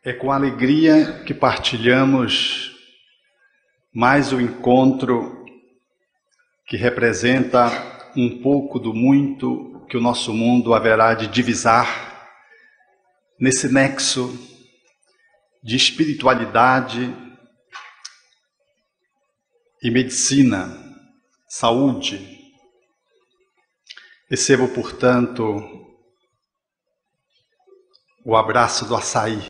É com alegria que partilhamos mais um encontro que representa um pouco do muito que o nosso mundo haverá de divisar nesse nexo de espiritualidade e medicina, saúde. Recebo, portanto, o abraço do açaí.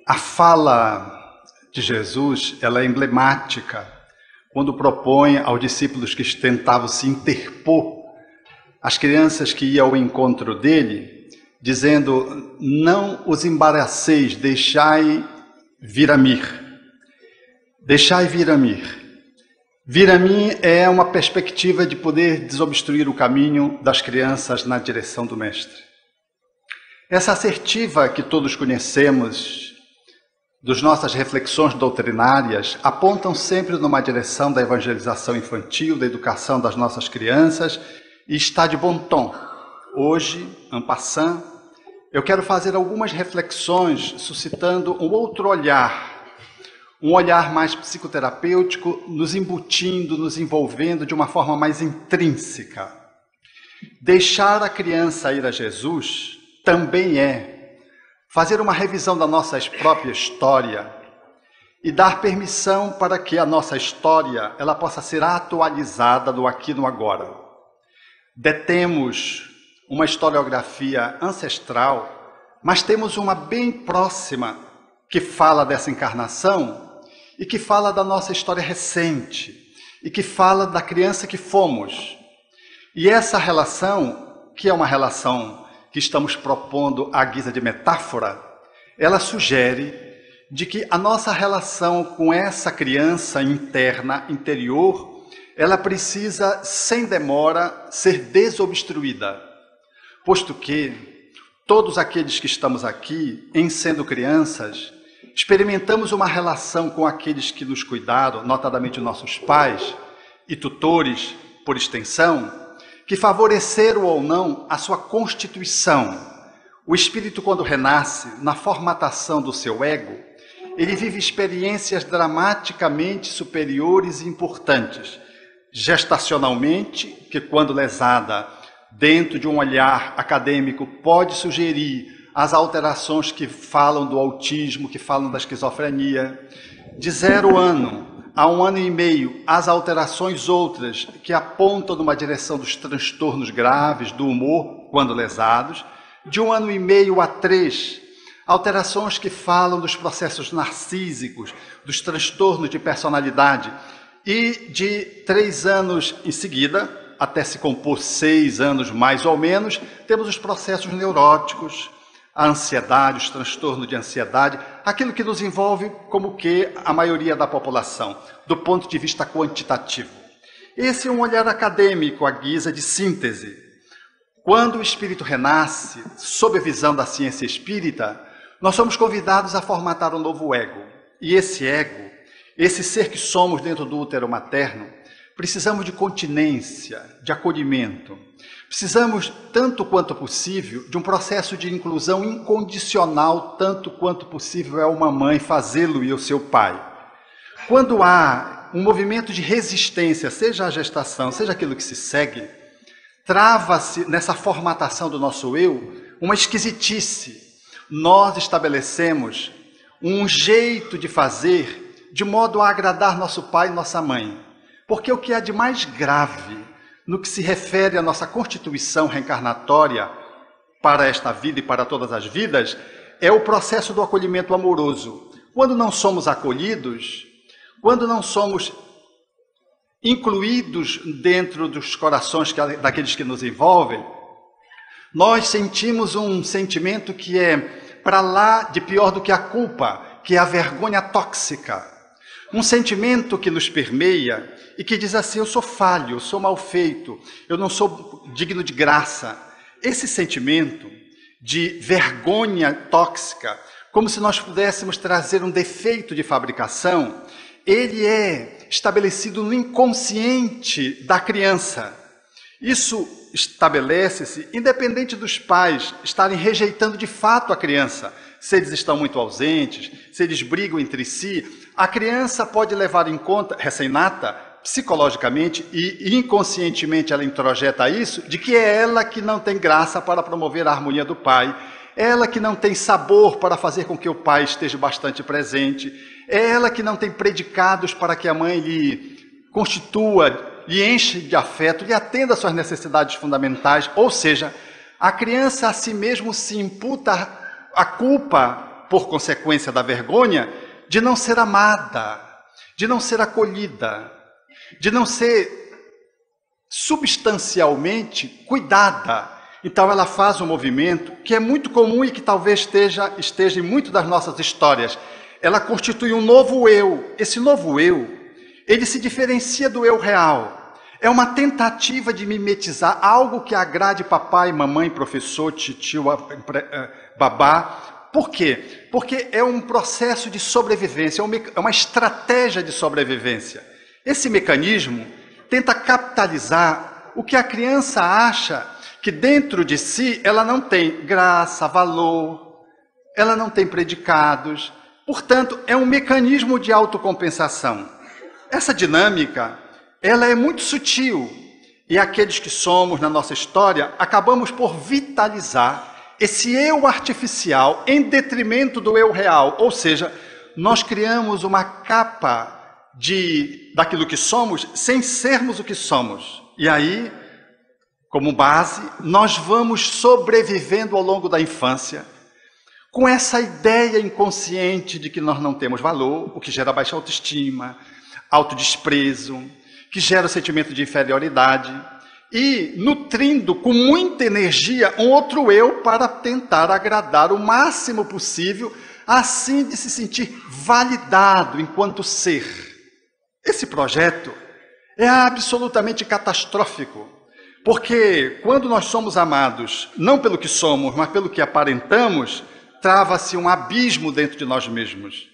A fala de Jesus, ela é emblemática quando propõe aos discípulos que tentavam se interpor às crianças que iam ao encontro dele, dizendo: não os embaraceis, deixai vir a mim. Deixai vir a mim. Vir a mim é uma perspectiva de poder desobstruir o caminho das crianças na direção do Mestre. Essa assertiva que todos conhecemos das nossas reflexões doutrinárias apontam sempre numa direção da evangelização infantil, da educação das nossas crianças, e está de bom tom. Hoje, en passant, eu quero fazer algumas reflexões suscitando um outro olhar, um olhar mais psicoterapêutico, nos embutindo, nos envolvendo de uma forma mais intrínseca. Deixar a criança ir a Jesus também é fazer uma revisão da nossa própria história e dar permissão para que a nossa história ela possa ser atualizada no aqui e no agora. Detemos uma historiografia ancestral, mas temos uma bem próxima que fala dessa encarnação e que fala da nossa história recente e que fala da criança que fomos. E essa relação, que é uma relação que estamos propondo à guisa de metáfora, ela sugere de que a nossa relação com essa criança interna, interior, ela precisa, sem demora, ser desobstruída, posto que todos aqueles que estamos aqui, em sendo crianças, experimentamos uma relação com aqueles que nos cuidaram, notadamente nossos pais e tutores, por extensão, que favoreceram ou não a sua constituição. O espírito, quando renasce, na formatação do seu ego, ele vive experiências dramaticamente superiores e importantes. Gestacionalmente, que quando lesada, dentro de um olhar acadêmico, pode sugerir as alterações que falam do autismo, que falam da esquizofrenia. De 0 ano a 1 ano e meio, as alterações outras que apontam numa direção dos transtornos graves, do humor, quando lesados. De 1 ano e meio a 3, alterações que falam dos processos narcísicos, dos transtornos de personalidade. E de 3 anos em seguida, até se compor 6 anos mais ou menos, temos os processos neuróticos, a ansiedade, os transtornos de ansiedade, aquilo que nos envolve como que a maioria da população, do ponto de vista quantitativo. Esse é um olhar acadêmico à guisa de síntese. Quando o espírito renasce, sob a visão da ciência espírita, nós somos convidados a formatar um novo ego. E esse ego, esse ser que somos dentro do útero materno, precisamos de continência, de acolhimento. Precisamos, tanto quanto possível, de um processo de inclusão incondicional, tanto quanto possível é uma mãe fazê-lo e o seu pai. Quando há um movimento de resistência, seja a gestação, seja aquilo que se segue, trava-se nessa formatação do nosso eu uma esquisitice. Nós estabelecemos um jeito de fazer de modo a agradar nosso pai e nossa mãe. Porque o que há de mais grave no que se refere à nossa constituição reencarnatória para esta vida e para todas as vidas, é o processo do acolhimento amoroso. Quando não somos acolhidos, quando não somos incluídos dentro dos corações daqueles que nos envolvem, nós sentimos um sentimento que é para lá de pior do que a culpa, que é a vergonha tóxica. Um sentimento que nos permeia e que diz assim: eu sou falho, eu sou mal feito, eu não sou digno de graça. Esse sentimento de vergonha tóxica, como se nós pudéssemos trazer um defeito de fabricação, ele é estabelecido no inconsciente da criança. Isso estabelece-se independente dos pais estarem rejeitando de fato a criança. Se eles estão muito ausentes, se eles brigam entre si, a criança pode levar em conta, recém-nata, psicologicamente e inconscientemente ela introjeta isso, de que é ela que não tem graça para promover a harmonia do pai, é ela que não tem sabor para fazer com que o pai esteja bastante presente, é ela que não tem predicados para que a mãe lhe constitua, lhe enche de afeto, lhe atenda às suas necessidades fundamentais, ou seja, a criança a si mesmo se imputa a culpa, por consequência da vergonha, de não ser amada, de não ser acolhida, de não ser substancialmente cuidada. Então ela faz um movimento que é muito comum e que talvez esteja em muito das nossas histórias. Ela constitui um novo eu. Esse novo eu, ele se diferencia do eu real. É uma tentativa de mimetizar algo que agrade papai, mamãe, professor, titio, babá. Por quê? Porque é um processo de sobrevivência, é uma estratégia de sobrevivência. Esse mecanismo tenta capitalizar o que a criança acha que dentro de si ela não tem graça, valor, ela não tem predicados. Portanto, é um mecanismo de autocompensação. Essa dinâmica, ela é muito sutil. E aqueles que somos na nossa história, acabamos por vitalizar esse eu artificial em detrimento do eu real. Ou seja, nós criamos uma capa daquilo que somos sem sermos o que somos. E aí, como base, nós vamos sobrevivendo ao longo da infância com essa ideia inconsciente de que nós não temos valor, o que gera baixa autoestima, autodesprezo, que gera o sentimento de inferioridade e nutrindo com muita energia um outro eu para tentar agradar o máximo possível, assim de se sentir validado enquanto ser. Esse projeto é absolutamente catastrófico, porque quando nós somos amados, não pelo que somos, mas pelo que aparentamos, trava-se um abismo dentro de nós mesmos.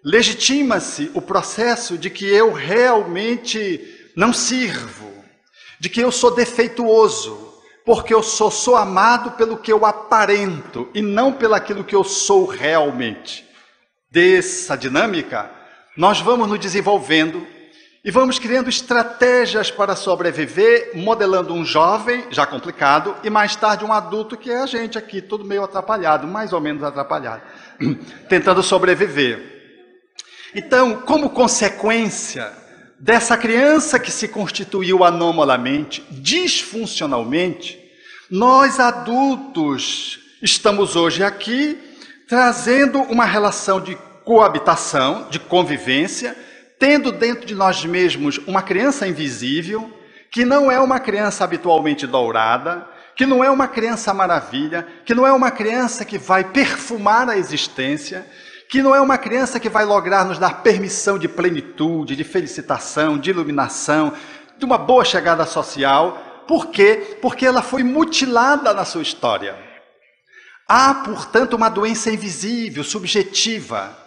Legitima-se o processo de que eu realmente não sirvo, de que eu sou defeituoso, porque eu sou amado pelo que eu aparento e não pelo aquilo que eu sou realmente. Dessa dinâmica, nós vamos nos desenvolvendo e vamos criando estratégias para sobreviver, modelando um jovem, já complicado, e mais tarde um adulto, que é a gente aqui, todo meio atrapalhado, mais ou menos atrapalhado, tentando sobreviver. Então, como consequência dessa criança que se constituiu anomalamente, disfuncionalmente, nós adultos estamos hoje aqui trazendo uma relação de coabitação, de convivência, tendo dentro de nós mesmos uma criança invisível, que não é uma criança habitualmente dourada, que não é uma criança maravilha, que não é uma criança que vai perfumar a existência, que não é uma criança que vai lograr nos dar permissão de plenitude, de felicitação, de iluminação, de uma boa chegada social. Por quê? Porque ela foi mutilada na sua história. Há, portanto, uma doença invisível, subjetiva,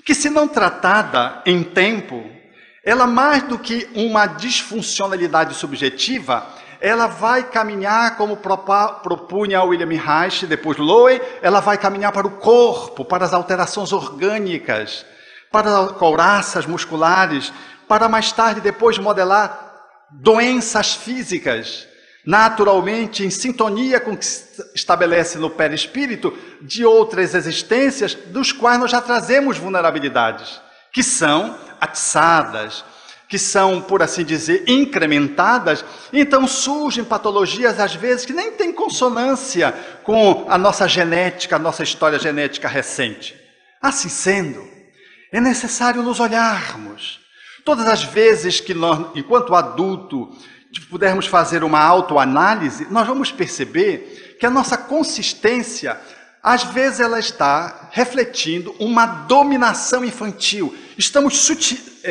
que, se não tratada em tempo, ela, mais do que uma disfuncionalidade subjetiva, ela vai caminhar, como propunha William Reich, depois Lowe, ela vai caminhar para o corpo, para as alterações orgânicas, para as couraças musculares, para mais tarde, depois, modelar doenças físicas, naturalmente em sintonia com o que se estabelece no perispírito de outras existências, dos quais nós já trazemos vulnerabilidades, que são atiçadas, que são, por assim dizer, incrementadas. Então surgem patologias, às vezes, que nem têm consonância com a nossa genética, a nossa história genética recente. Assim sendo, é necessário nos olharmos. Todas as vezes que nós, enquanto adulto, pudermos fazer uma autoanálise, nós vamos perceber que a nossa consistência, às vezes, ela está refletindo uma dominação infantil. Estamos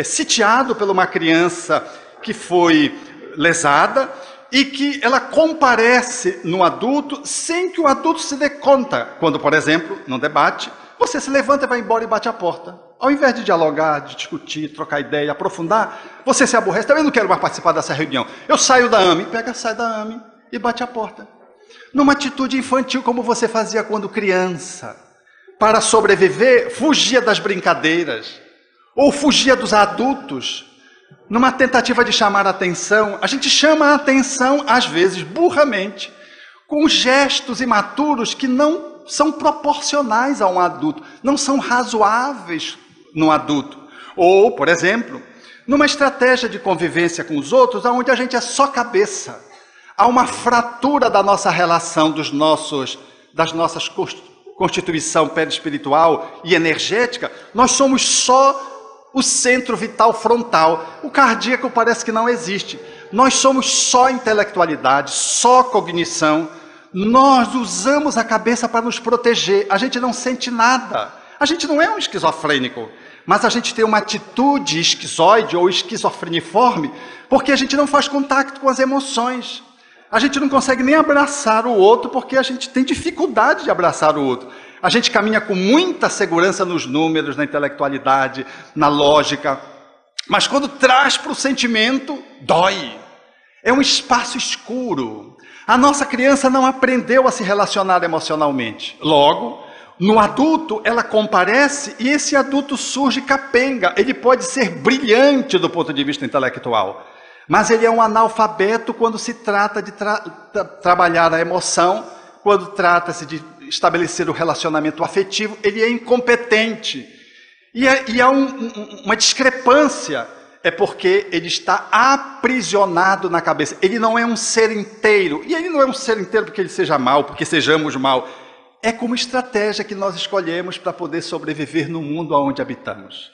sitiados por uma criança que foi lesada e que ela comparece no adulto sem que o adulto se dê conta. Quando, por exemplo, num debate, você se levanta, vai embora e bate a porta. Ao invés de dialogar, de discutir, trocar ideia, aprofundar, você se aborrece. Também não quero mais participar dessa reunião. Eu saio da AME, sai da AME. e bate a porta. Numa atitude infantil, como você fazia quando criança. Para sobreviver, fugia das brincadeiras, ou fugia dos adultos, numa tentativa de chamar a atenção. A gente chama a atenção, às vezes, burramente, com gestos imaturos que não são proporcionais a um adulto, não são razoáveis no adulto. Ou, por exemplo, numa estratégia de convivência com os outros, onde a gente é só cabeça. Há uma fratura da nossa relação, das nossas constituição perispiritual e energética. Nós somos só o centro vital frontal. O cardíaco parece que não existe. Nós somos só intelectualidade, só cognição. Nós usamos a cabeça para nos proteger. A gente não sente nada. A gente não é um esquizofrênico, mas a gente tem uma atitude esquizoide ou esquizofreniforme porque a gente não faz contato com as emoções. A gente não consegue nem abraçar o outro porque a gente tem dificuldade de abraçar o outro. A gente caminha com muita segurança nos números, na intelectualidade, na lógica. Mas quando traz para o sentimento, dói. É um espaço escuro. A nossa criança não aprendeu a se relacionar emocionalmente. Logo, no adulto, ela comparece e esse adulto surge capenga. Ele pode ser brilhante do ponto de vista intelectual. Mas ele é um analfabeto quando se trata de trabalhar a emoção, quando trata-se de estabelecer o relacionamento afetivo, ele é incompetente. E há uma discrepância, é porque ele está aprisionado na cabeça. Ele não é um ser inteiro. E ele não é um ser inteiro porque ele seja mau, porque sejamos mau. É como estratégia que nós escolhemos para poder sobreviver no mundo onde habitamos.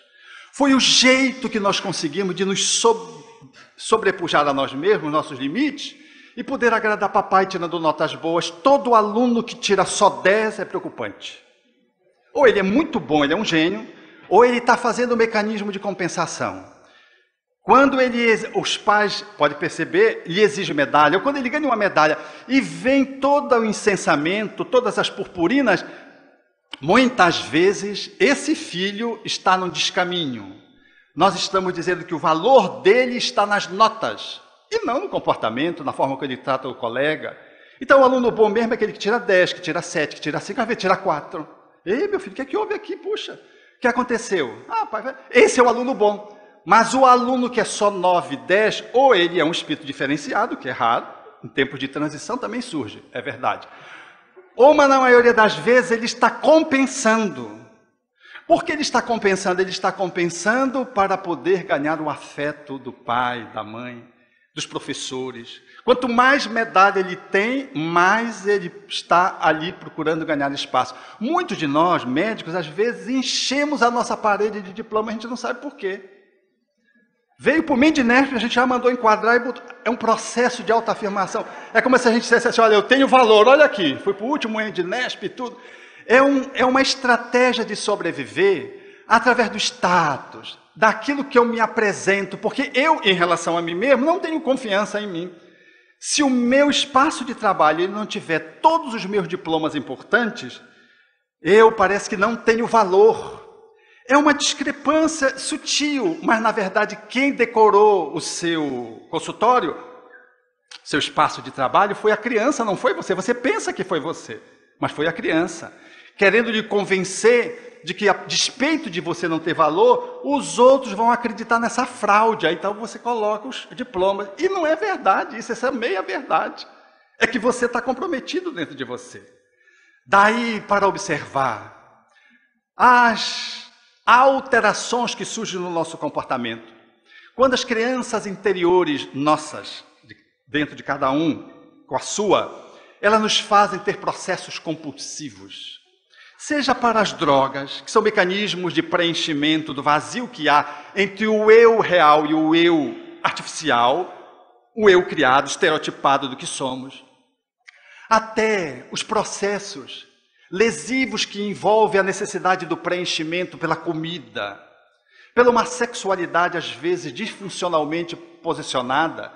Foi o jeito que nós conseguimos de nos sobrepujar a nós mesmos, nossos limites, e poder agradar papai tirando notas boas. Todo aluno que tira só 10 é preocupante. Ou ele é muito bom, ele é um gênio, ou ele está fazendo um mecanismo de compensação. Quando os pais, pode perceber, lhe exigem medalha, ou quando ele ganha uma medalha, e vem todo o incensamento, todas as purpurinas, muitas vezes esse filho está no descaminho. Nós estamos dizendo que o valor dele está nas notas, e não no comportamento, na forma que ele trata o colega. Então o aluno bom mesmo é aquele que tira 10, que tira 7, que tira 5, às vezes tira 4. Ei, meu filho, o que houve aqui? Puxa, o que aconteceu? Ah, pai, esse é o aluno bom. Mas o aluno que é só 9, 10, ou ele é um espírito diferenciado, que é raro, em tempos de transição também surge, é verdade. Ou, mas na maioria das vezes, ele está compensando. Por que ele está compensando? Ele está compensando para poder ganhar o afeto do pai, da mãe, dos professores. Quanto mais medalha ele tem, mais ele está ali procurando ganhar espaço. Muitos de nós, médicos, às vezes enchemos a nossa parede de diploma, a gente não sabe por quê. Veio por mim de Nesp, a gente já mandou enquadrar e botou. É um processo de autoafirmação. É como se a gente dissesse assim, olha, eu tenho valor, olha aqui, fui para o último ano de Nesp e tudo. É uma estratégia de sobreviver através do status, daquilo que eu me apresento, porque eu, em relação a mim mesmo, não tenho confiança em mim. Se o meu espaço de trabalho ele não tiver todos os meus diplomas importantes, eu parece que não tenho valor. É uma discrepância sutil, mas na verdade quem decorou o seu consultório, seu espaço de trabalho, foi a criança, não foi você. Você pensa que foi você, mas foi a criança. Querendo lhe convencer de que, a despeito de você não ter valor, os outros vão acreditar nessa fraude. Aí então você coloca os diplomas. E não é verdade, isso é meia verdade. É que você está comprometido dentro de você. Daí para observar as alterações que surgem no nosso comportamento. Quando as crianças interiores nossas, dentro de cada um, com a sua, elas nos fazem ter processos compulsivos. Seja para as drogas, que são mecanismos de preenchimento do vazio que há entre o eu real e o eu artificial, o eu criado, estereotipado do que somos. Até os processos lesivos que envolvem a necessidade do preenchimento pela comida, pela uma sexualidade às vezes disfuncionalmente posicionada,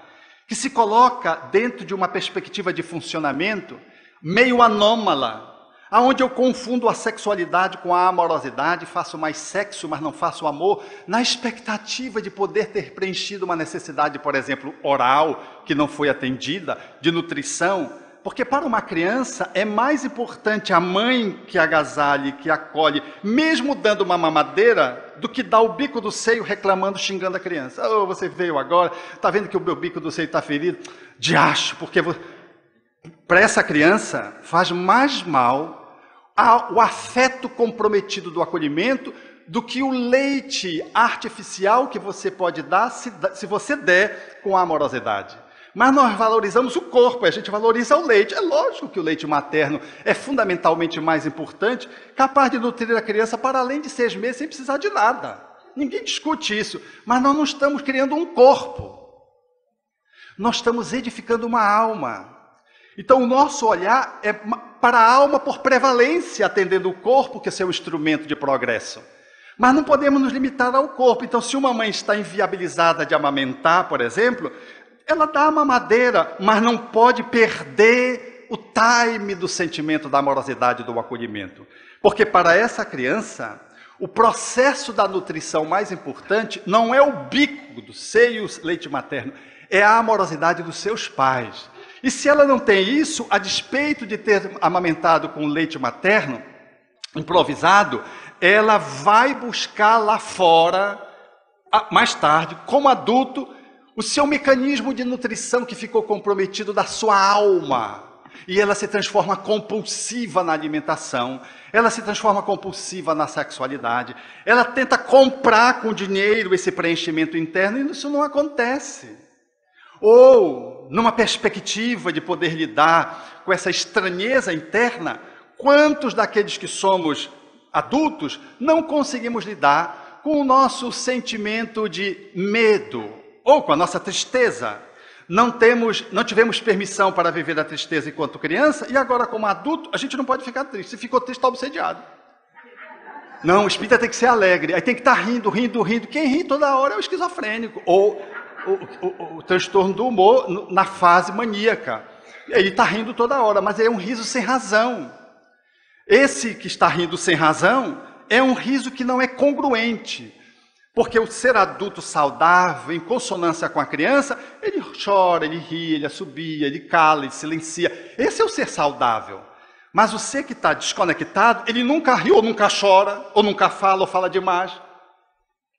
que se coloca dentro de uma perspectiva de funcionamento meio anômala, aonde eu confundo a sexualidade com a amorosidade, faço mais sexo, mas não faço amor, na expectativa de poder ter preenchido uma necessidade, por exemplo, oral, que não foi atendida, de nutrição. Porque para uma criança é mais importante a mãe que agasalhe, que acolhe, mesmo dando uma mamadeira, do que dar o bico do seio reclamando, xingando a criança. Oh, você veio agora, está vendo que o meu bico do seio está ferido? Diacho, porque para essa criança faz mais mal o afeto comprometido do acolhimento do que o leite artificial que você pode dar se você der com amorosidade. Mas nós valorizamos o corpo, a gente valoriza o leite. É lógico que o leite materno é fundamentalmente mais importante, capaz de nutrir a criança para além de 6 meses sem precisar de nada. Ninguém discute isso, mas nós não estamos criando um corpo. Nós estamos edificando uma alma. Então o nosso olhar é para a alma por prevalência, atendendo o corpo, que é seu instrumento de progresso. Mas não podemos nos limitar ao corpo. Então se uma mãe está inviabilizada de amamentar, por exemplo, ela dá a mamadeira, mas não pode perder o time do sentimento da amorosidade do acolhimento. Porque para essa criança, o processo da nutrição mais importante não é o bico do seio, o leite materno, é a amorosidade dos seus pais. E se ela não tem isso, a despeito de ter amamentado com leite materno, improvisado, ela vai buscar lá fora, mais tarde, como adulto, o seu mecanismo de nutrição que ficou comprometido da sua alma. E ela se transforma compulsiva na alimentação, ela se transforma compulsiva na sexualidade, ela tenta comprar com dinheiro esse preenchimento interno e isso não acontece. Ou, numa perspectiva de poder lidar com essa estranheza interna, quantos daqueles que somos adultos não conseguimos lidar com o nosso sentimento de medo, ou com a nossa tristeza? Não tivemos permissão para viver a tristeza enquanto criança, e agora como adulto, a gente não pode ficar triste. Se ficou triste, está obsediado. Não, o espírita tem que ser alegre, aí tem que estar rindo, rindo, rindo. Quem ri toda hora é o esquizofrênico, ou o transtorno do humor na fase maníaca. Ele está rindo toda hora, mas é um riso sem razão. Esse que está rindo sem razão é um riso que não é congruente. Porque o ser adulto saudável, em consonância com a criança, ele chora, ele ri, ele assobia, ele cala, ele silencia. Esse é o ser saudável. Mas o ser que está desconectado, ele nunca ri, ou nunca chora, ou nunca fala, ou fala demais.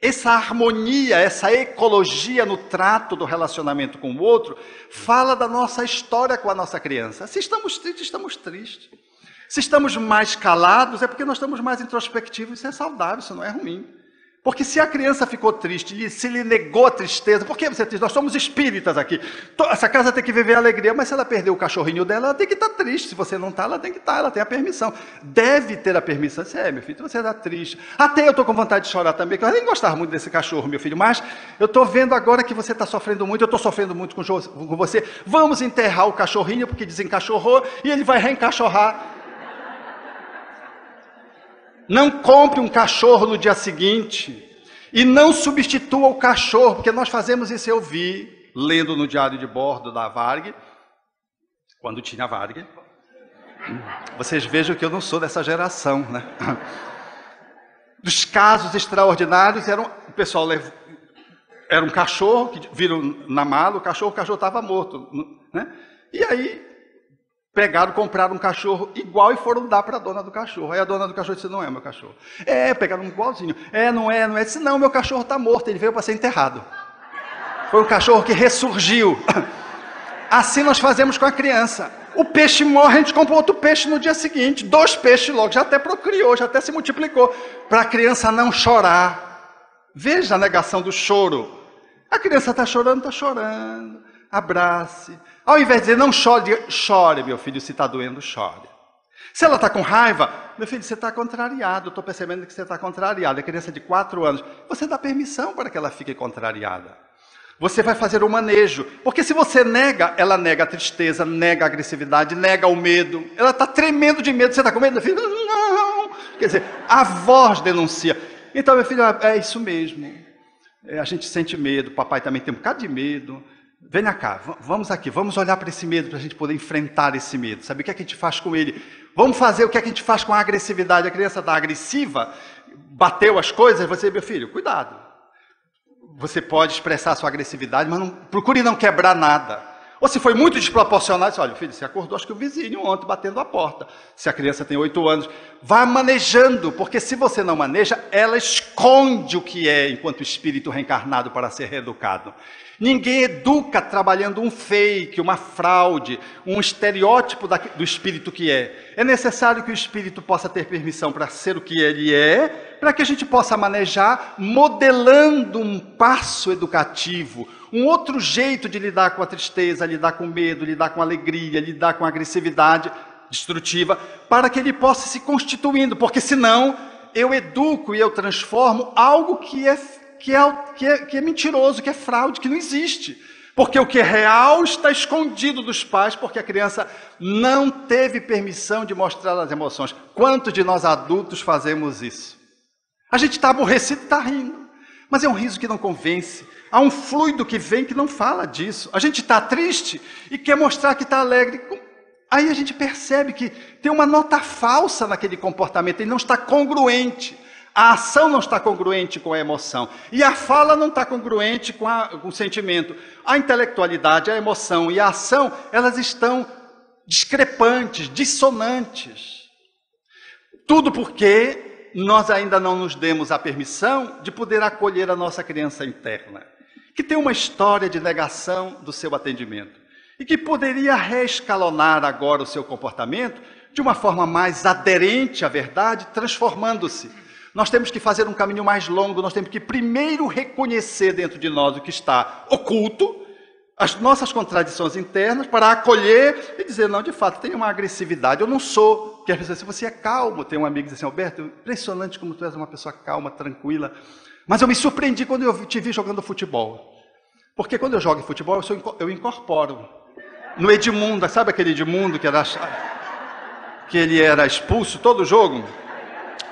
Essa harmonia, essa ecologia no trato do relacionamento com o outro, fala da nossa história com a nossa criança. Se estamos tristes, estamos tristes. Se estamos mais calados, é porque nós estamos mais introspectivos. Isso é saudável, isso não é ruim. Porque se a criança ficou triste, se lhe negou a tristeza, por que você é triste? Nós somos espíritas aqui. Essa casa tem que viver alegria, mas se ela perder o cachorrinho dela, ela tem que estar triste. Se você não está, ela tem que estar, ela tem a permissão. Deve ter a permissão. Meu filho, você está triste. Até eu estou com vontade de chorar também, porque eu nem gostava muito desse cachorro, meu filho, mas eu estou vendo agora que você está sofrendo muito, eu estou sofrendo muito com você. Vamos enterrar o cachorrinho, porque desencachorrou, e ele vai reencachorrar. Não compre um cachorro no dia seguinte e não substitua o cachorro, porque nós fazemos isso. Eu vi, lendo no diário de bordo da Varg, quando tinha Varg. Vocês vejam que eu não sou dessa geração, né? Dos casos extraordinários, o pessoal era um cachorro que viram na mala, o cachorro estava morto, né? E aí compraram um cachorro igual e foram dar para a dona do cachorro. Aí a dona do cachorro disse: não é meu cachorro. Pegaram um igualzinho. Não é. Disse: não, meu cachorro está morto, ele veio para ser enterrado. Foi um cachorro que ressurgiu. Assim nós fazemos com a criança. O peixe morre, a gente compra outro peixe no dia seguinte. 2 peixes logo, já até procriou, já até se multiplicou. Para a criança não chorar. Veja a negação do choro. A criança está chorando, abrace. Ao invés de dizer: não chore, diga: chore, meu filho, se está doendo, chore. Se ela está com raiva: meu filho, você está contrariado, eu estou percebendo que você está contrariado. É criança de 4 anos. Você dá permissão para que ela fique contrariada. Você vai fazer o manejo. Porque se você nega, ela nega a tristeza, nega a agressividade, nega o medo. Ela está tremendo de medo. Você está com medo, meu filho? Não. Quer dizer, a voz denuncia. Então, meu filho, é isso mesmo. A gente sente medo, papai também tem um bocado de medo. Venha cá, vamos aqui, vamos olhar para esse medo, para a gente poder enfrentar esse medo. Sabe o que é que a gente faz com ele? Vamos fazer o que é que a gente faz com a agressividade. A criança está agressiva, bateu as coisas, você, meu filho, cuidado. Você pode expressar a sua agressividade, mas procure não quebrar nada. Ou se foi muito desproporcional, você olha, filho, você acordou, acho que o vizinho ontem batendo a porta. Se a criança tem 8 anos, vá manejando, porque se você não maneja, ela esconde o que é enquanto espírito reencarnado para ser reeducado. Ninguém educa trabalhando um fake, uma fraude, um estereótipo do espírito que é. É necessário que o espírito possa ter permissão para ser o que ele é, para que a gente possa manejar, modelando um passo educativo, um outro jeito de lidar com a tristeza, lidar com o medo, lidar com a alegria, lidar com a agressividade destrutiva, para que ele possa se constituindo, porque senão eu educo e eu transformo algo que é mentiroso, que é fraude, que não existe. Porque o que é real está escondido dos pais, porque a criança não teve permissão de mostrar as emoções. Quantos de nós adultos fazemos isso? A gente está aborrecido e está rindo, mas é um riso que não convence. Há um fluido que vem que não fala disso. A gente está triste e quer mostrar que está alegre. Aí a gente percebe que tem uma nota falsa naquele comportamento, ele não está congruente. A ação não está congruente com a emoção. E a fala não está congruente com o sentimento. A intelectualidade, a emoção e a ação, elas estão discrepantes, dissonantes. Tudo porque nós ainda não nos demos a permissão de poder acolher a nossa criança interna, que tem uma história de negação do seu atendimento e que poderia reescalonar agora o seu comportamento de uma forma mais aderente à verdade, transformando-se. Nós temos que fazer um caminho mais longo, nós temos que primeiro reconhecer dentro de nós o que está oculto, as nossas contradições internas, para acolher e dizer, não, de fato, tem uma agressividade, eu não sou. Porque às vezes você é calmo, tem um amigo que diz assim, Alberto, impressionante como tu és uma pessoa calma, tranquila, mas eu me surpreendi quando eu te vi jogando futebol. Porque quando eu jogo futebol, eu incorporo. No Edmundo, sabe aquele Edmundo que ele era expulso todo jogo?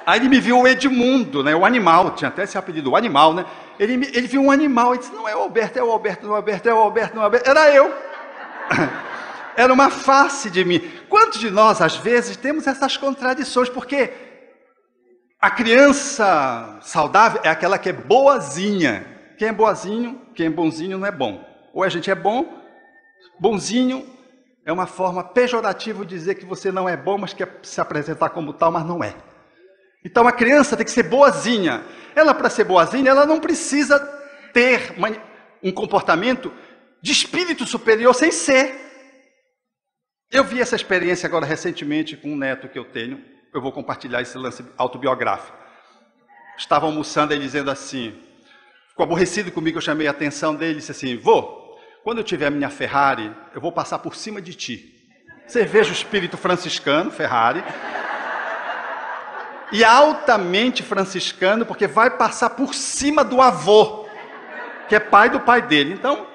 Aí ele me viu o Edmundo, né, o animal, tinha até esse apelido, o animal, né? Ele viu um animal e disse, não é o Alberto, é o Alberto, não é o Alberto, é o Alberto, não é o Alberto. Era eu. Era uma face de mim. Quantos de nós, às vezes, temos essas contradições? Porque a criança saudável é aquela que é boazinha. Quem é boazinho, quem é bonzinho não é bom. Ou a gente é bom, bonzinho é uma forma pejorativa de dizer que você não é bom, mas quer se apresentar como tal, mas não é. Então a criança tem que ser boazinha. Ela, para ser boazinha, ela não precisa ter um comportamento de espírito superior sem ser. Eu vi essa experiência agora recentemente com um neto que eu tenho. Eu vou compartilhar esse lance autobiográfico. Estava almoçando e dizendo assim, ficou aborrecido comigo, eu chamei a atenção dele e disse assim, vô, quando eu tiver a minha Ferrari, eu vou passar por cima de ti. Você veja o espírito franciscano, Ferrari, e altamente franciscano, porque vai passar por cima do avô, que é pai do pai dele. Então,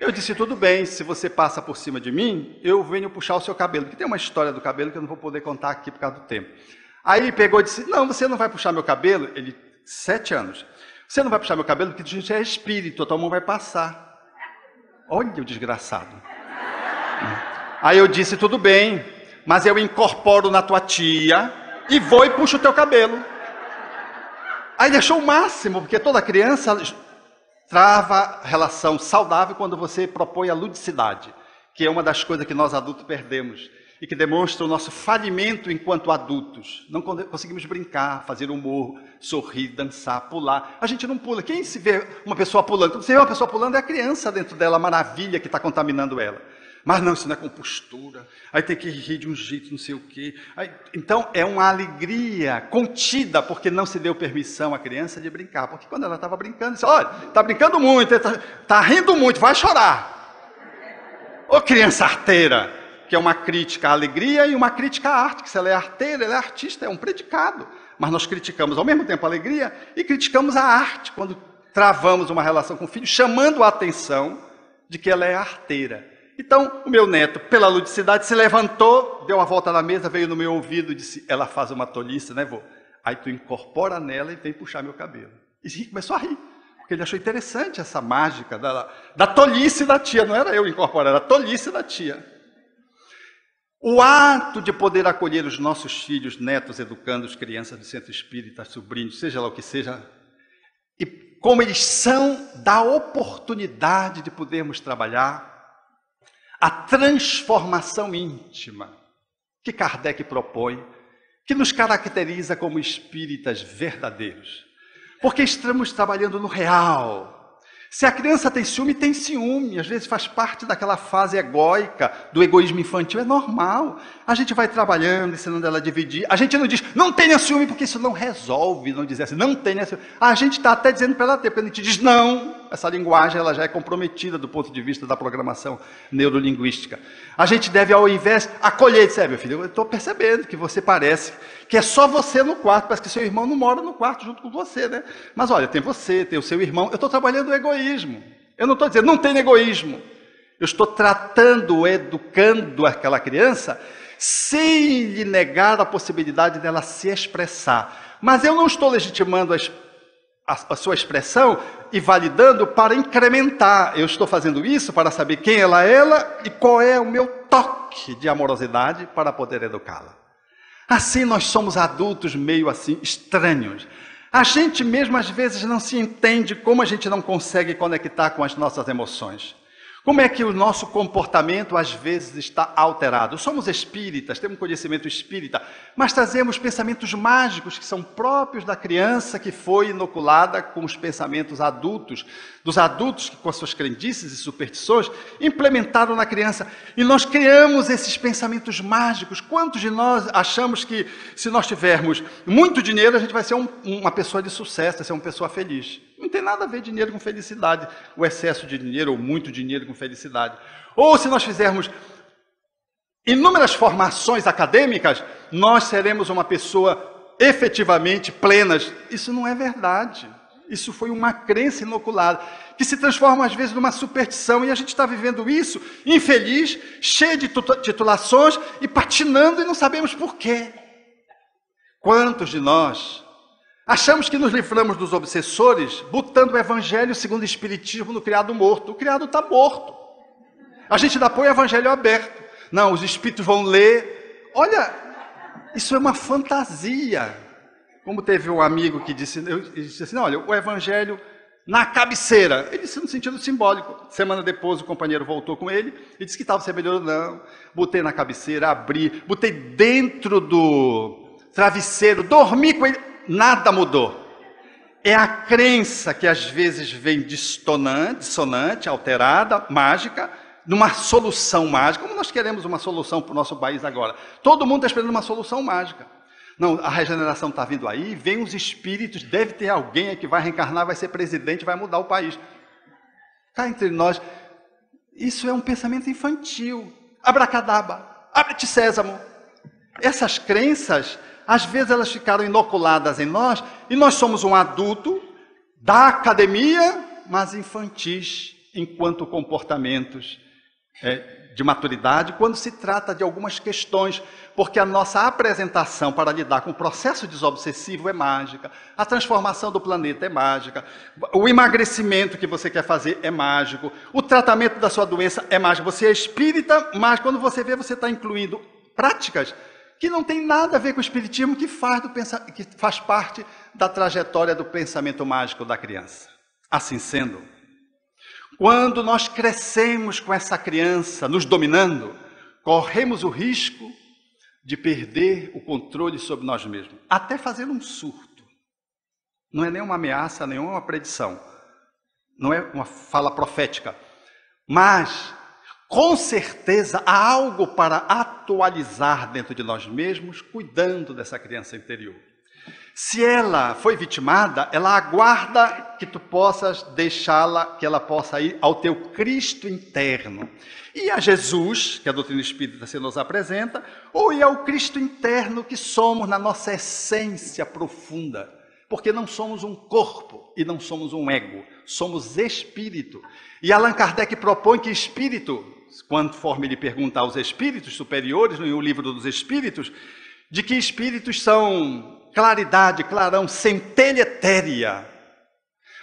eu disse, tudo bem, se você passa por cima de mim, eu venho puxar o seu cabelo, porque tem uma história do cabelo que eu não vou poder contar aqui por causa do tempo. Aí ele pegou e disse, não, você não vai puxar meu cabelo, ele, 7 anos, você não vai puxar meu cabelo, porque a gente é espírito, a tua mão vai passar. Olha o desgraçado. Aí eu disse, tudo bem, mas eu incorporo na tua tia e vou e puxo o teu cabelo. Aí ele achou o máximo, porque toda criança trava relação saudável quando você propõe a ludicidade, que é uma das coisas que nós adultos perdemos e que demonstra o nosso falimento enquanto adultos. Não conseguimos brincar, fazer humor, sorrir, dançar, pular. A gente não pula. Quem se vê uma pessoa pulando? Quando você vê uma pessoa pulando, é a criança dentro dela, a maravilha que está contaminando ela. Mas não, isso não é compostura. Aí tem que rir de um jeito, não sei o quê. Aí, então, é uma alegria contida, porque não se deu permissão à criança de brincar. Porque quando ela estava brincando, disse, olha, está brincando muito, está rindo muito, vai chorar. Ô criança arteira, que é uma crítica à alegria e uma crítica à arte, que se ela é arteira, ela é artista, é um predicado. Mas nós criticamos ao mesmo tempo a alegria e criticamos a arte, quando travamos uma relação com o filho, chamando a atenção de que ela é arteira. Então, o meu neto, pela ludicidade, se levantou, deu uma volta na mesa, veio no meu ouvido e disse, ela faz uma tolice, né, vô? Aí tu incorpora nela e vem puxar meu cabelo. E começou a rir. porque ele achou interessante essa mágica da tolice da tia. Não era eu incorporar, era a tolice da tia. O ato de poder acolher os nossos filhos, netos, educandos, crianças do centro espírita, sobrinhos, seja lá o que seja, e como eles são, dá oportunidade de podermos trabalhar a transformação íntima que Kardec propõe, que nos caracteriza como espíritas verdadeiros. Porque estamos trabalhando no real. Se a criança tem ciúme, às vezes faz parte daquela fase egóica, do egoísmo infantil, é normal. A gente vai trabalhando, ensinando ela a dividir. A gente não diz, não tenha ciúme, porque isso não resolve, não dizer assim, não tenha ciúme. A gente está até dizendo para ela ter, porque a gente diz não. Essa linguagem ela já é comprometida do ponto de vista da programação neurolinguística. A gente deve, ao invés, acolher e dizer, meu filho, eu estou percebendo que você parece que é só você no quarto, parece que seu irmão não mora no quarto junto com você, né? Mas olha, tem você, tem o seu irmão, eu estou trabalhando o egoísmo. Eu não estou dizendo, não tem egoísmo. Eu estou tratando, educando aquela criança, sem lhe negar a possibilidade dela se expressar. Mas eu não estou legitimando a sua expressão e validando para incrementar. Eu estou fazendo isso para saber quem ela é e qual é o meu toque de amorosidade para poder educá-la. Assim nós somos adultos meio assim estranhos. A gente mesmo às vezes não se entende como a gente não consegue conectar com as nossas emoções. Como é que o nosso comportamento às vezes está alterado? Somos espíritas, temos conhecimento espírita, mas trazemos pensamentos mágicos que são próprios da criança que foi inoculada com os pensamentos adultos, dos adultos que com as suas crendices e superstições implementaram na criança. E nós criamos esses pensamentos mágicos. Quantos de nós achamos que se nós tivermos muito dinheiro, a gente vai ser uma pessoa de sucesso, vai ser uma pessoa feliz? Não tem nada a ver dinheiro com felicidade, o excesso de dinheiro ou muito dinheiro com felicidade. Ou se nós fizermos inúmeras formações acadêmicas, nós seremos uma pessoa efetivamente plenas. Isso não é verdade. Isso foi uma crença inoculada, que se transforma às vezes numa superstição, e a gente está vivendo isso, infeliz, cheio de titulações e patinando e não sabemos por quê. Quantos de nós achamos que nos livramos dos obsessores botando o evangelho segundo o espiritismo no criado morto? O criado está morto. A gente ainda põe o evangelho aberto. Não, os espíritos vão ler. Olha, isso é uma fantasia. Como teve um amigo que disse assim, olha, o evangelho na cabeceira. Ele disse no sentido simbólico. Semana depois o companheiro voltou com ele e disse que estava se melhorando. Não, botei na cabeceira, abri, botei dentro do travesseiro, dormi com ele. Nada mudou. É a crença que às vezes vem dissonante, alterada, mágica, numa solução mágica. Como nós queremos uma solução para o nosso país agora? Todo mundo está esperando uma solução mágica. Não, a regeneração está vindo aí, vem os espíritos, deve ter alguém que vai reencarnar, vai ser presidente, vai mudar o país. Cá entre nós, isso é um pensamento infantil. Abracadabra, abre-te sésamo. Essas crenças, às vezes elas ficaram inoculadas em nós, e nós somos um adulto da academia, mas infantis enquanto comportamentos de maturidade, quando se trata de algumas questões, porque a nossa apresentação para lidar com o processo desobsessivo é mágica, a transformação do planeta é mágica, o emagrecimento que você quer fazer é mágico, o tratamento da sua doença é mágico. Você é espírita, mas quando você vê, você está incluindo práticas que não tem nada a ver com o espiritismo, que faz parte da trajetória do pensamento mágico da criança. Assim sendo, quando nós crescemos com essa criança nos dominando, corremos o risco de perder o controle sobre nós mesmos, até fazer um surto. Não é nenhuma ameaça, nenhuma predição, não é uma fala profética, mas com certeza há algo para atualizar dentro de nós mesmos, cuidando dessa criança interior. Se ela foi vitimada, ela aguarda que tu possas deixá-la, que ela possa ir ao teu Cristo interno. E a Jesus, que a doutrina espírita se nos apresenta, ou ir ao Cristo interno que somos na nossa essência profunda. Porque não somos um corpo e não somos um ego, somos espírito. E Allan Kardec propõe que espírito, conforme ele pergunta aos espíritos superiores, no livro dos espíritos, de que espíritos são claridade, clarão, centelha etérea,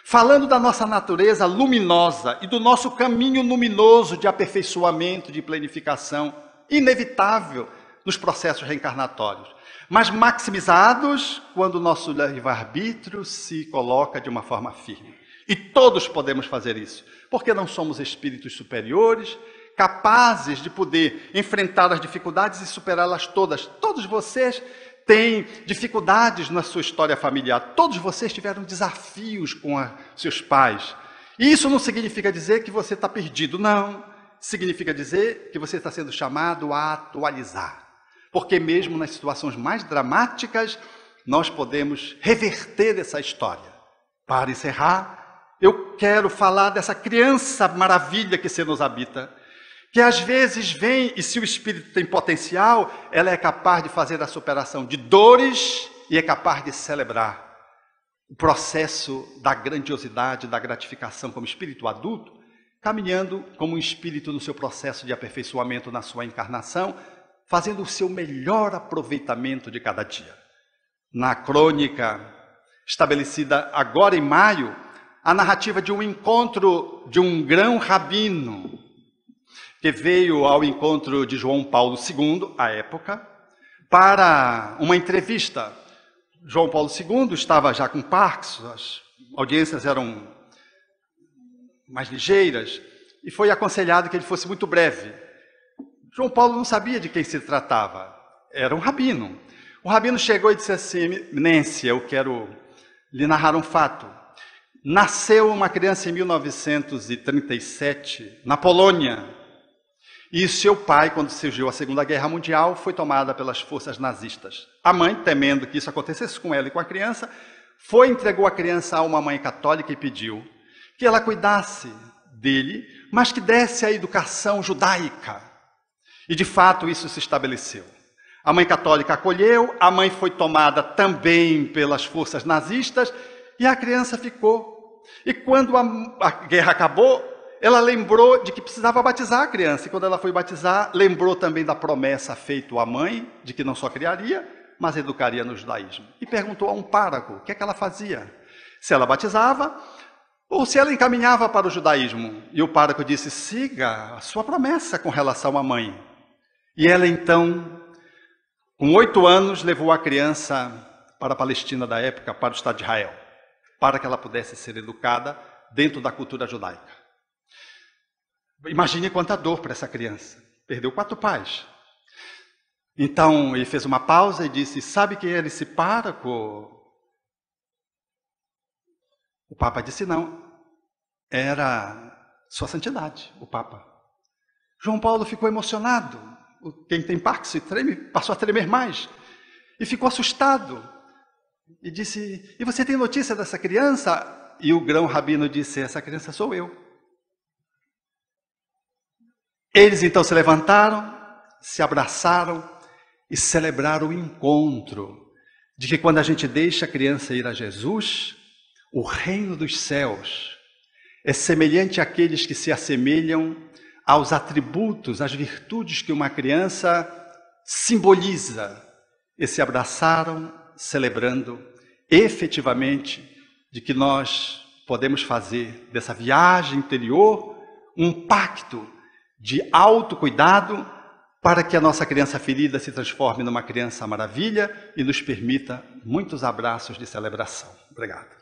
falando da nossa natureza luminosa e do nosso caminho luminoso de aperfeiçoamento, de planificação, inevitável nos processos reencarnatórios, mas maximizados quando o nosso livre-arbítrio se coloca de uma forma firme. E todos podemos fazer isso, porque não somos espíritos superiores, capazes de poder enfrentar as dificuldades e superá-las todas. Todos vocês têm dificuldades na sua história familiar, todos vocês tiveram desafios com seus pais. E isso não significa dizer que você está perdido, não. Significa dizer que você está sendo chamado a atualizar. Porque mesmo nas situações mais dramáticas, nós podemos reverter essa história. Para encerrar, eu quero falar dessa criança maravilha que se nos habita, que às vezes vem, e se o espírito tem potencial, ela é capaz de fazer a superação de dores e é capaz de celebrar o processo da grandiosidade, da gratificação como espírito adulto, caminhando como um espírito no seu processo de aperfeiçoamento na sua encarnação, fazendo o seu melhor aproveitamento de cada dia. Na crônica estabelecida agora em maio, a narrativa de um encontro de um grão-rabino, que veio ao encontro de João Paulo II, à época, para uma entrevista. João Paulo II estava já com Parkinson, as audiências eram mais ligeiras, e foi aconselhado que ele fosse muito breve. João Paulo não sabia de quem se tratava, era um rabino. O rabino chegou e disse assim: Eminência, eu quero lhe narrar um fato. Nasceu uma criança em 1937, na Polônia, e seu pai, quando surgiu a Segunda Guerra Mundial, foi tomada pelas forças nazistas. A mãe, temendo que isso acontecesse com ela e com a criança, entregou a criança a uma mãe católica e pediu que ela cuidasse dele, mas que desse a educação judaica. E de fato isso se estabeleceu. A mãe católica acolheu, a mãe foi tomada também pelas forças nazistas e a criança ficou. E quando a guerra acabou, ela lembrou de que precisava batizar a criança. E quando ela foi batizar, lembrou também da promessa feita à mãe, de que não só criaria, mas educaria no judaísmo. E perguntou a um pároco o que é que ela fazia. Se ela batizava ou se ela encaminhava para o judaísmo. E o pároco disse: siga a sua promessa com relação à mãe. E ela então, com 8 anos, levou a criança para a Palestina da época, para o Estado de Israel, para que ela pudesse ser educada dentro da cultura judaica. Imagine quanta dor para essa criança. Perdeu 4 pais. Então, ele fez uma pausa e disse: sabe quem era esse pároco? O Papa disse: não. Era Sua Santidade, o Papa. João Paulo ficou emocionado. Quem tem Parkinson treme, passou a tremer mais. E ficou assustado. E disse: e você tem notícia dessa criança? E o grão-rabino disse: essa criança sou eu. Eles então se levantaram, se abraçaram e celebraram o encontro de que quando a gente deixa a criança ir a Jesus, o reino dos céus é semelhante àqueles que se assemelham aos atributos, às virtudes que uma criança simboliza. E se abraçaram, celebrando efetivamente de que nós podemos fazer dessa viagem interior um pacto de autocuidado para que a nossa criança ferida se transforme numa criança maravilha e nos permita muitos abraços de celebração. Obrigado.